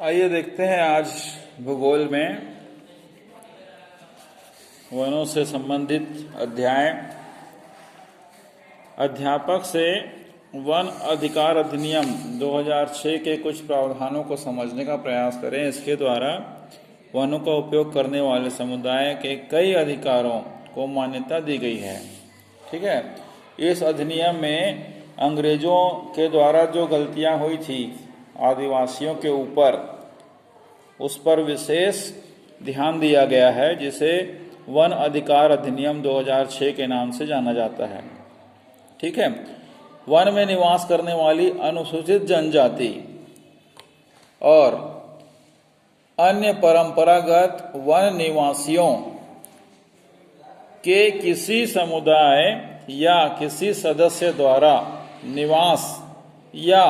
आइए देखते हैं आज भूगोल में वनों से संबंधित अध्याय। अध्यापक से वन अधिकार अधिनियम 2006 के कुछ प्रावधानों को समझने का प्रयास करें। इसके द्वारा वनों का उपयोग करने वाले समुदाय के कई अधिकारों को मान्यता दी गई है। ठीक है, इस अधिनियम में अंग्रेजों के द्वारा जो गलतियां हुई थी आदिवासियों के ऊपर, उस पर विशेष ध्यान दिया गया है, जिसे वन अधिकार अधिनियम 2006 के नाम से जाना जाता है। ठीक है, वन में निवास करने वाली अनुसूचित जनजाति और अन्य परंपरागत वन निवासियों के किसी समुदाय या किसी सदस्य द्वारा निवास या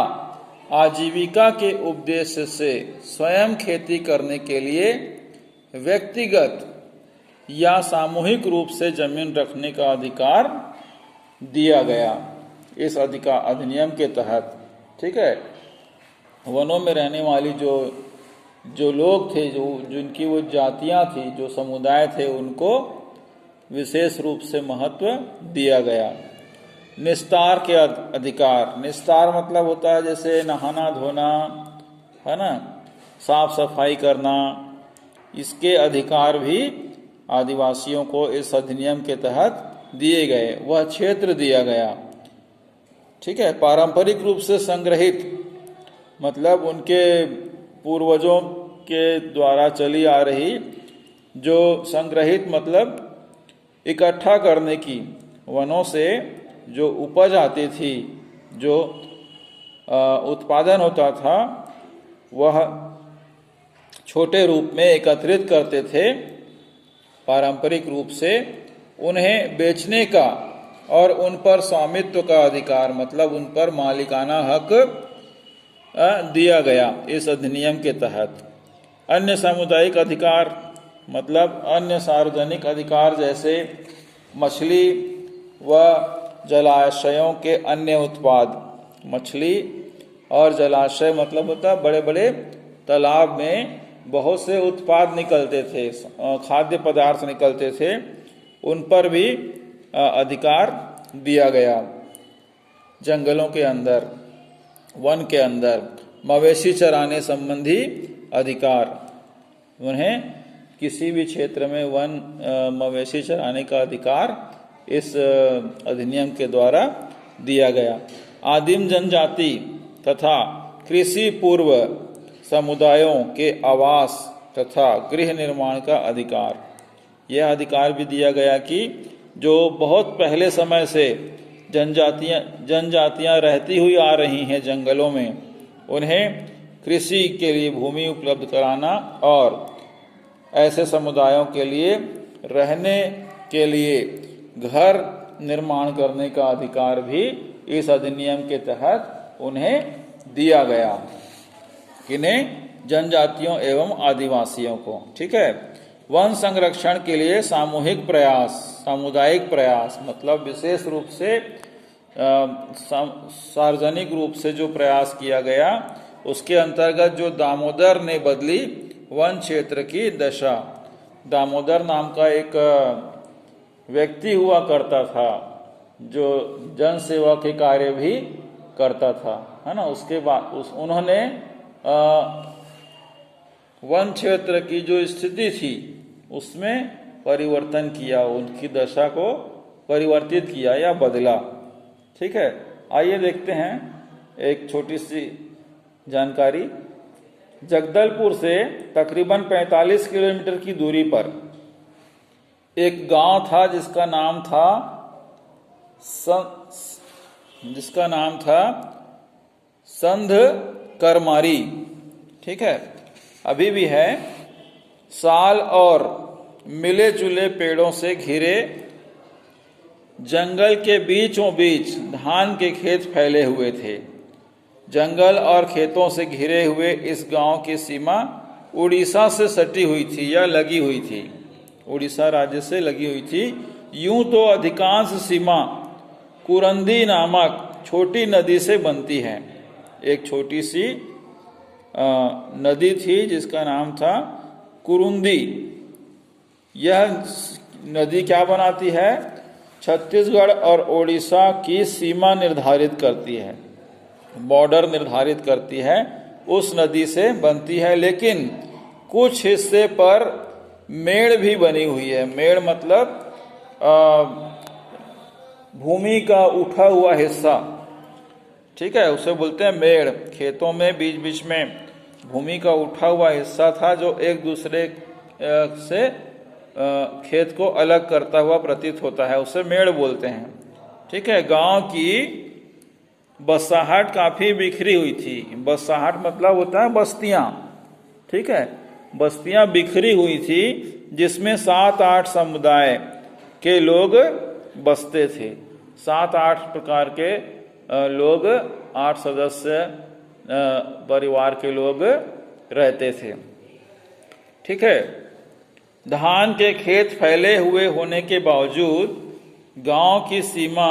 आजीविका के उद्देश्य से स्वयं खेती करने के लिए व्यक्तिगत या सामूहिक रूप से जमीन रखने का अधिकार दिया गया इस अधिनियम के तहत। ठीक है, वनों में रहने वाली जो लोग थे, जिनकी वो जातियां थी, जो समुदाय थे, उनको विशेष रूप से महत्व दिया गया। निस्तार के अधिकार, निस्तार मतलब होता है जैसे नहाना धोना, है ना, साफ सफाई करना, इसके अधिकार भी आदिवासियों को इस अधिनियम के तहत दिए गए, वह क्षेत्र दिया गया। ठीक है, पारंपरिक रूप से संग्रहित मतलब उनके पूर्वजों के द्वारा चली आ रही जो संग्रहित मतलब इकट्ठा करने की, वनों से जो उपज आती थी, जो उत्पादन होता था, वह छोटे रूप में एकत्रित करते थे। पारंपरिक रूप से उन्हें बेचने का और उन पर स्वामित्व का अधिकार मतलब उन पर मालिकाना हक दिया गया इस अधिनियम के तहत। अन्य सामुदायिक अधिकार मतलब अन्य सार्वजनिक अधिकार जैसे मछली व जलाशयों के अन्य उत्पाद। मछली और जलाशय मतलब होता है बड़े बड़े तालाब में बहुत से उत्पाद निकलते थे, खाद्य पदार्थ निकलते थे, उन पर भी अधिकार दिया गया। जंगलों के अंदर, वन के अंदर मवेशी चराने संबंधी अधिकार, उन्हें किसी भी क्षेत्र में वन मवेशी चराने का अधिकार इस अधिनियम के द्वारा दिया गया। आदिम जनजाति तथा कृषि पूर्व समुदायों के आवास तथा गृह निर्माण का अधिकार, यह अधिकार भी दिया गया कि जो बहुत पहले समय से जनजातियां रहती हुई आ रही हैं जंगलों में, उन्हें कृषि के लिए भूमि उपलब्ध कराना और ऐसे समुदायों के लिए रहने के लिए घर निर्माण करने का अधिकार भी इस अधिनियम के तहत उन्हें दिया गया। किन्हें? जनजातियों एवं आदिवासियों को। ठीक है, वन संरक्षण के लिए सामूहिक प्रयास, सामुदायिक प्रयास मतलब विशेष रूप से सार्वजनिक रूप से जो प्रयास किया गया, उसके अंतर्गत जो दामोदर ने बदली वन क्षेत्र की दशा। दामोदर नाम का एक व्यक्ति हुआ करता था जो जन सेवा के कार्य भी करता था, है ना। उसके बाद उन्होंने वन क्षेत्र की जो स्थिति थी उसमें परिवर्तन किया, उनकी दशा को परिवर्तित किया या बदला। ठीक है, आइए देखते हैं एक छोटी सी जानकारी। जगदलपुर से तकरीबन 45 किलोमीटर की दूरी पर एक गांव था जिसका नाम था संध करमारी। ठीक है, अभी भी है। साल और मिले जुले पेड़ों से घिरे जंगल के बीचों बीच धान के खेत फैले हुए थे। जंगल और खेतों से घिरे हुए इस गांव की सीमा उड़ीसा से सटी हुई थी या लगी हुई थी, उड़ीसा राज्य से लगी हुई थी। यूं तो अधिकांश सीमा कुरंदी नामक छोटी नदी से बनती है। एक छोटी सी नदी थी जिसका नाम था कुरुंदी। यह नदी क्या बनाती है? छत्तीसगढ़ और ओडिशा की सीमा निर्धारित करती है, बॉर्डर निर्धारित करती है, उस नदी से बनती है। लेकिन कुछ हिस्से पर मेड़ भी बनी हुई है। मेड़ मतलब भूमि का उठा हुआ हिस्सा, ठीक है, उसे बोलते हैं मेड़। खेतों में बीच बीच में भूमि का उठा हुआ हिस्सा था जो एक दूसरे से खेत को अलग करता हुआ प्रतीत होता है, उसे मेड़ बोलते हैं। ठीक है, गांव की बसाहट काफी बिखरी हुई थी। बसाहट मतलब होता है बस्तियां, ठीक है, बस्तियां बिखरी हुई थी जिसमें 7-8 समुदाय के लोग बसते थे। 7-8 प्रकार के लोग, 8 सदस्य परिवार के लोग रहते थे। ठीक है, धान के खेत फैले हुए होने के बावजूद गांव की सीमा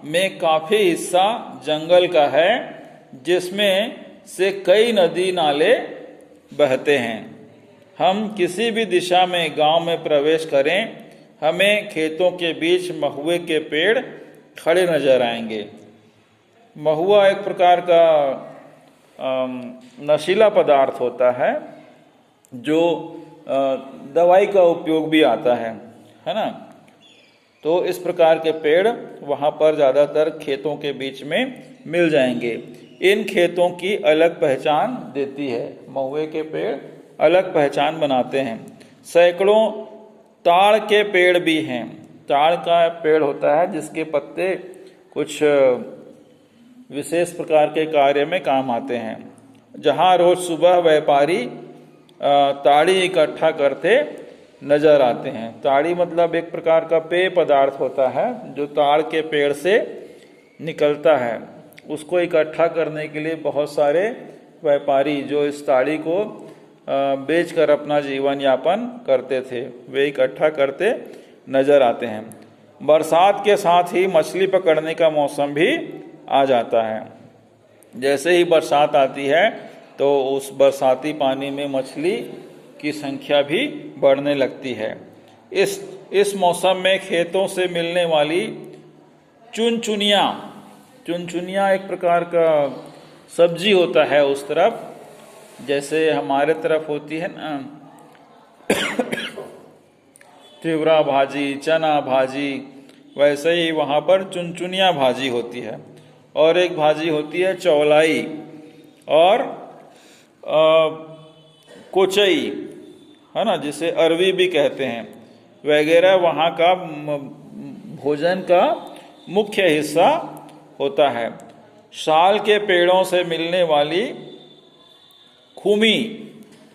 में काफी हिस्सा जंगल का है, जिसमें से कई नदी नाले बहते हैं। हम किसी भी दिशा में गांव में प्रवेश करें, हमें खेतों के बीच महुए के पेड़ खड़े नजर आएंगे। महुआ एक प्रकार का नशीला पदार्थ होता है जो दवाई का उपयोग भी आता है ना। तो इस प्रकार के पेड़ वहाँ पर ज़्यादातर खेतों के बीच में मिल जाएंगे। इन खेतों की अलग पहचान देती है, महुए के पेड़ अलग पहचान बनाते हैं। सैकड़ों ताड़ के पेड़ भी हैं। ताड़ का पेड़ होता है जिसके पत्ते कुछ विशेष प्रकार के कार्य में काम आते हैं। जहाँ रोज सुबह व्यापारी ताड़ी इकट्ठा करते नजर आते हैं। ताड़ी मतलब एक प्रकार का पेय पदार्थ होता है जो ताड़ के पेड़ से निकलता है। उसको इकट्ठा करने के लिए बहुत सारे व्यापारी जो इस ताड़ी को बेचकर अपना जीवन यापन करते थे, वे इकट्ठा करते नजर आते हैं। बरसात के साथ ही मछली पकड़ने का मौसम भी आ जाता है। जैसे ही बरसात आती है तो उस बरसाती पानी में मछली की संख्या भी बढ़ने लगती है। इस मौसम में खेतों से मिलने वाली चुनचुनिया एक प्रकार का सब्जी होता है उस तरफ, जैसे हमारे तरफ होती है ना तिवरा भाजी, चना भाजी, वैसे ही वहाँ पर चुनचुनिया भाजी होती है। और एक भाजी होती है चौलाई और कोचई, है ना, जिसे अरवी भी कहते हैं, वगैरह वहाँ का भोजन का मुख्य हिस्सा होता है। शाल के पेड़ों से मिलने वाली खूमी,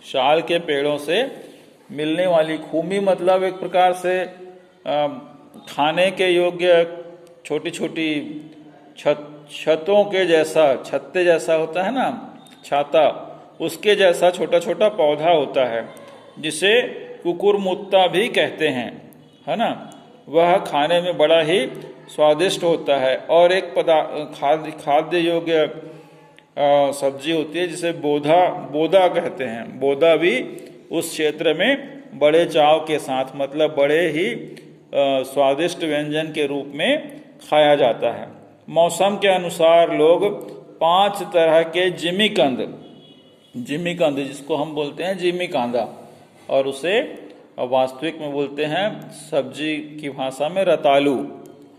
शाल के पेड़ों से मिलने वाली खूमी मतलब एक प्रकार से खाने के योग्य छोटी छोटी छतों के जैसा, छत्ते जैसा होता है ना, छाता, उसके जैसा छोटा छोटा पौधा होता है जिसे कुकुरमुत्ता भी कहते हैं, है ना। वह खाने में बड़ा ही स्वादिष्ट होता है। और एक खाद्य योग्य सब्जी होती है जिसे बोदा कहते हैं। बोदा भी उस क्षेत्र में बड़े चाव के साथ, मतलब बड़े ही स्वादिष्ट व्यंजन के रूप में खाया जाता है। मौसम के अनुसार लोग 5 तरह के जिमीकंद जिसको हम बोलते हैं जिमी कांदा, और उसे वास्तविक में बोलते हैं सब्जी की भाषा में रतालू,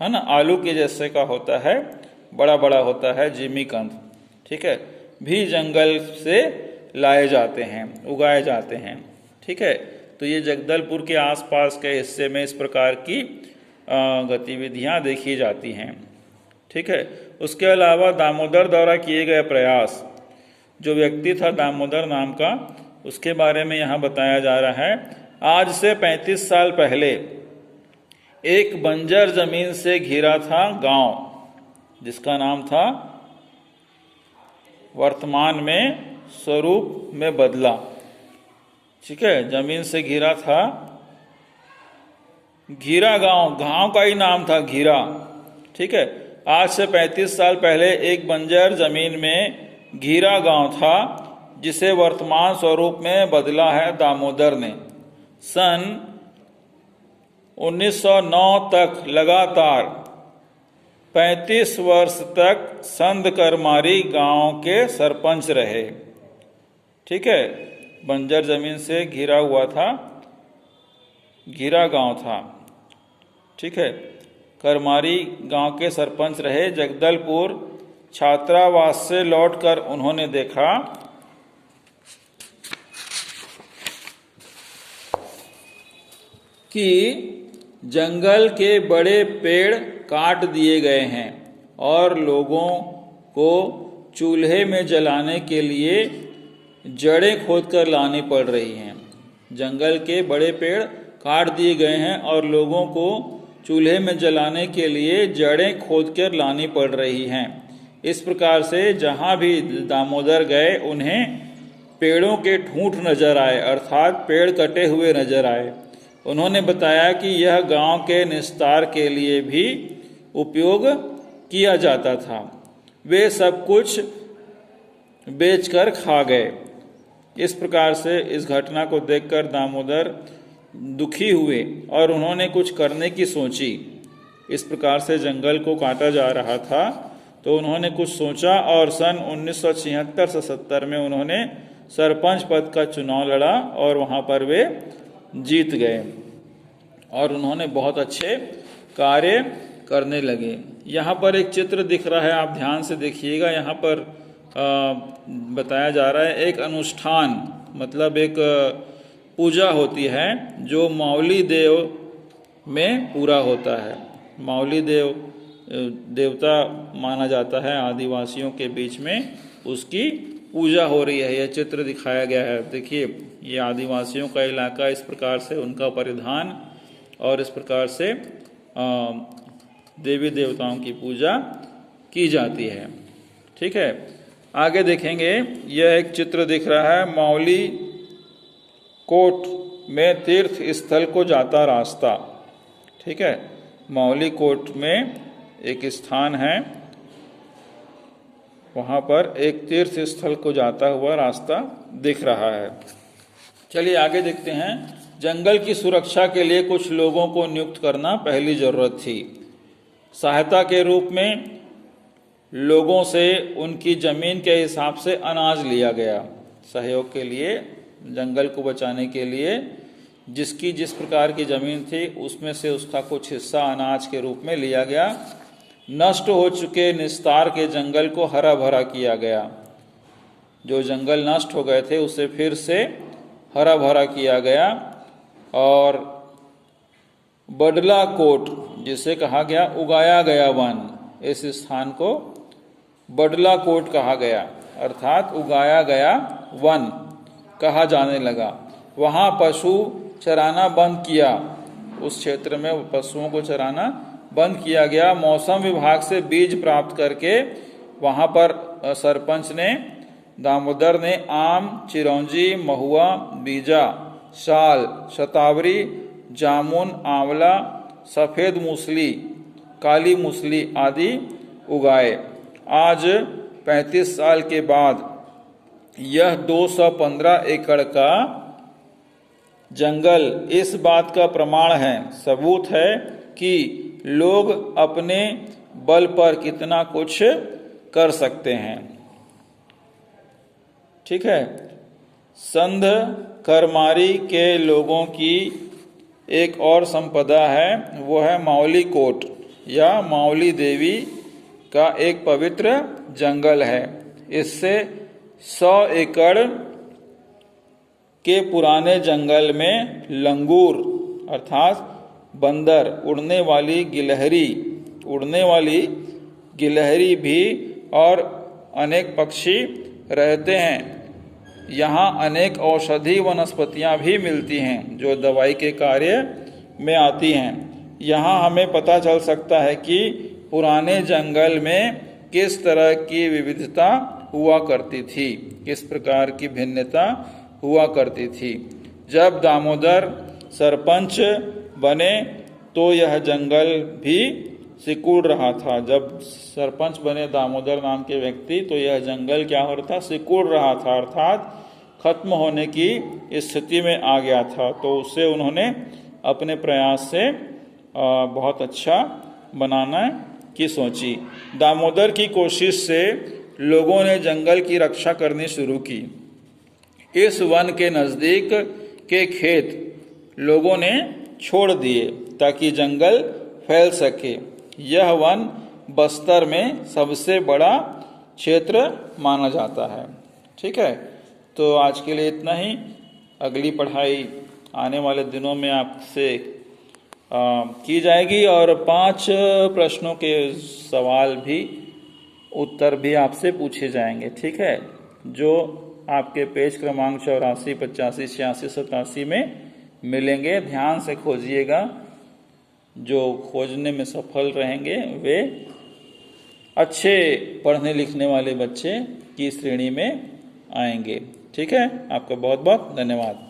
है ना, आलू के जैसे का होता है, बड़ा बड़ा होता है जिमीकंद, ठीक है, भी जंगल से लाए जाते हैं, उगाए जाते हैं। ठीक है, तो ये जगदलपुर के आसपास के हिस्से में इस प्रकार की गतिविधियां देखी जाती हैं। ठीक है, उसके अलावा दामोदर द्वारा किए गए प्रयास, जो व्यक्ति था दामोदर नाम का, उसके बारे में यहाँ बताया जा रहा है। आज से 35 साल पहले एक बंजर जमीन से घिरा था गांव जिसका नाम था, वर्तमान में स्वरूप में बदला। ठीक है, जमीन से घिरा था, घिरा गांव का ही नाम था घिरा। ठीक है, आज से 35 साल पहले एक बंजर जमीन में घिरा गांव था। जिसे वर्तमान स्वरूप में बदला है दामोदर ने। सन 1909 तक लगातार 35 वर्ष तक संध करमारी गांव के सरपंच रहे। ठीक है, बंजर जमीन से घिरा हुआ था, घिरा गांव था। ठीक है, करमारी गांव के सरपंच रहे। जगदलपुर छात्रावास से लौटकर उन्होंने देखा कि जंगल के बड़े पेड़ काट दिए गए हैं और लोगों को चूल्हे में जलाने के लिए जड़ें खोदकर लानी पड़ रही हैं। जंगल के बड़े पेड़ काट दिए गए हैं और लोगों को चूल्हे में जलाने के लिए जड़ें खोदकर लानी पड़ रही हैं। इस प्रकार से जहाँ भी दामोदर गए उन्हें पेड़ों के ठूंठ नजर आए, अर्थात पेड़ कटे हुए नजर आए। उन्होंने बताया कि यह गांव के निस्तार के लिए भी उपयोग किया जाता था। वे सब कुछ बेचकर खा गए। इस प्रकार से इस घटना को देखकर दामोदर दुखी हुए और उन्होंने कुछ करने की सोची। इस प्रकार से जंगल को काटा जा रहा था तो उन्होंने कुछ सोचा और सन 1976 से 70 में उन्होंने सरपंच पद का चुनाव लड़ा और वहां पर वे जीत गए और उन्होंने बहुत अच्छे कार्य करने लगे। यहाँ पर एक चित्र दिख रहा है, आप ध्यान से देखिएगा। यहाँ पर बताया जा रहा है एक अनुष्ठान, मतलब एक पूजा होती है जो मावली देव में पूरा होता है। मावली देव देवता माना जाता है आदिवासियों के बीच में, उसकी पूजा हो रही है। यह चित्र दिखाया गया है। देखिए, ये आदिवासियों का इलाका, इस प्रकार से उनका परिधान और इस प्रकार से देवी देवताओं की पूजा की जाती है। ठीक है, आगे देखेंगे। यह एक चित्र दिख रहा है, मावली कोट में तीर्थ स्थल को जाता रास्ता। ठीक है, मावली कोट में एक स्थान है, वहां पर एक तीर्थ स्थल को जाता हुआ रास्ता दिख रहा है। चलिए आगे देखते हैं। जंगल की सुरक्षा के लिए कुछ लोगों को नियुक्त करना पहली जरूरत थी। सहायता के रूप में लोगों से उनकी जमीन के हिसाब से अनाज लिया गया। सहयोग के लिए, जंगल को बचाने के लिए जिसकी जिस प्रकार की जमीन थी उसमें से उसका कुछ हिस्सा अनाज के रूप में लिया गया। नष्ट हो चुके निस्तार के जंगल को हरा भरा किया गया। जो जंगल नष्ट हो गए थे उसे फिर से हरा भरा किया गया और बडला कोट, जिसे कहा गया उगाया गया वन, इस स्थान को बडला कोट कहा गया, अर्थात उगाया गया वन कहा जाने लगा। वहाँ पशु चराना बंद किया, उस क्षेत्र में पशुओं को चराना बंद किया गया। मौसम विभाग से बीज प्राप्त करके वहाँ पर सरपंच ने, दामोदर ने आम, चिरौंजी, महुआ, बीजा, साल, शतावरी, जामुन, आंवला, सफ़ेद मूसली, काली मूसली आदि उगाए। आज 35 साल के बाद यह 215 एकड़ का जंगल इस बात का प्रमाण है, सबूत है कि लोग अपने बल पर कितना कुछ कर सकते हैं। ठीक है, संध करमारी के लोगों की एक और संपदा है, वो है मावली कोट या मावली देवी का एक पवित्र जंगल है। इससे 100 एकड़ के पुराने जंगल में लंगूर अर्थात बंदर, उड़ने वाली गिलहरी भी और अनेक पक्षी रहते हैं। यहाँ अनेक औषधि वनस्पतियाँ भी मिलती हैं जो दवाई के कार्य में आती हैं। यहाँ हमें पता चल सकता है कि पुराने जंगल में किस तरह की विविधता हुआ करती थी, किस प्रकार की भिन्नता हुआ करती थी। जब दामोदर सरपंच बने तो यह जंगल भी सिकुड़ रहा था। जब सरपंच बने दामोदर नाम के व्यक्ति तो यह जंगल क्या हो रहा था, सिकुड़ रहा था, अर्थात खत्म होने की स्थिति में आ गया था। तो उसे उन्होंने अपने प्रयास से बहुत अच्छा बनाना की सोची। दामोदर की कोशिश से लोगों ने जंगल की रक्षा करनी शुरू की। इस वन के नजदीक के खेत लोगों ने छोड़ दिए ताकि जंगल फैल सके। यह वन बस्तर में सबसे बड़ा क्षेत्र माना जाता है। ठीक है, तो आज के लिए इतना ही। अगली पढ़ाई आने वाले दिनों में आपसे की जाएगी और 5 प्रश्नों के सवाल भी, उत्तर भी आपसे पूछे जाएंगे। ठीक है, जो आपके पेज क्रमांक 84, 85, 86, 87 में मिलेंगे। ध्यान से खोजिएगा। जो खोजने में सफल रहेंगे वे अच्छे पढ़ने लिखने वाले बच्चे की श्रेणी में आएंगे। ठीक है, आपका बहुत बहुत धन्यवाद।